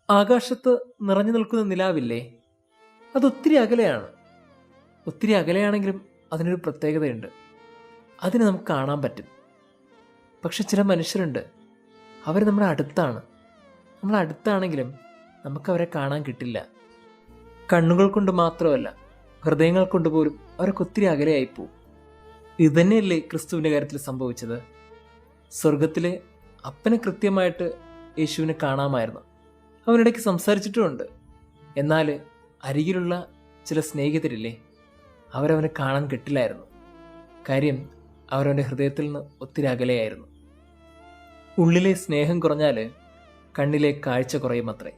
ആകാശത്ത് നിറഞ്ഞു നിൽക്കുന്ന നിലാവില്ലേ, അതൊത്തിരി അകലെയാണ്. ഒത്തിരി അകലെയാണെങ്കിലും അതിനൊരു പ്രത്യേകതയുണ്ട്. അതിനെ നമുക്ക് കാണാൻ പറ്റും. പക്ഷെ ചില മനുഷ്യരുണ്ട്, അവർ നമ്മുടെ അടുത്താണ്. നമ്മൾ അടുത്താണെങ്കിലും നമുക്കവരെ കാണാൻ കിട്ടില്ല. കണ്ണുകൾ കൊണ്ട് മാത്രമല്ല, ഹൃദയങ്ങൾ കൊണ്ട് പോലും അവരൊക്കെ ഒത്തിരി അകലെയായിപ്പോവും. ഇതുതന്നെയല്ലേ ക്രിസ്തുവിൻ്റെ കാര്യത്തിൽ സംഭവിച്ചത്? സ്വർഗത്തിലെ അപ്പനെ കൃത്യമായിട്ട് യേശുവിനെ കാണാമായിരുന്നു, അവനിടയ്ക്ക് സംസാരിച്ചിട്ടുമുണ്ട്. എന്നാൽ അരികിലുള്ള ചില സ്നേഹിതരില്ലേ, അവരവനെ കാണാൻ കിട്ടില്ലായിരുന്നു. കാര്യം അവരവൻ്റെ ഹൃദയത്തിൽ നിന്ന് ഒത്തിരി അകലെയായിരുന്നു. ഉള്ളിലെ സ്നേഹം കുറഞ്ഞാൽ കണ്ണിലെ കാഴ്ച കുറയുമത്രേ.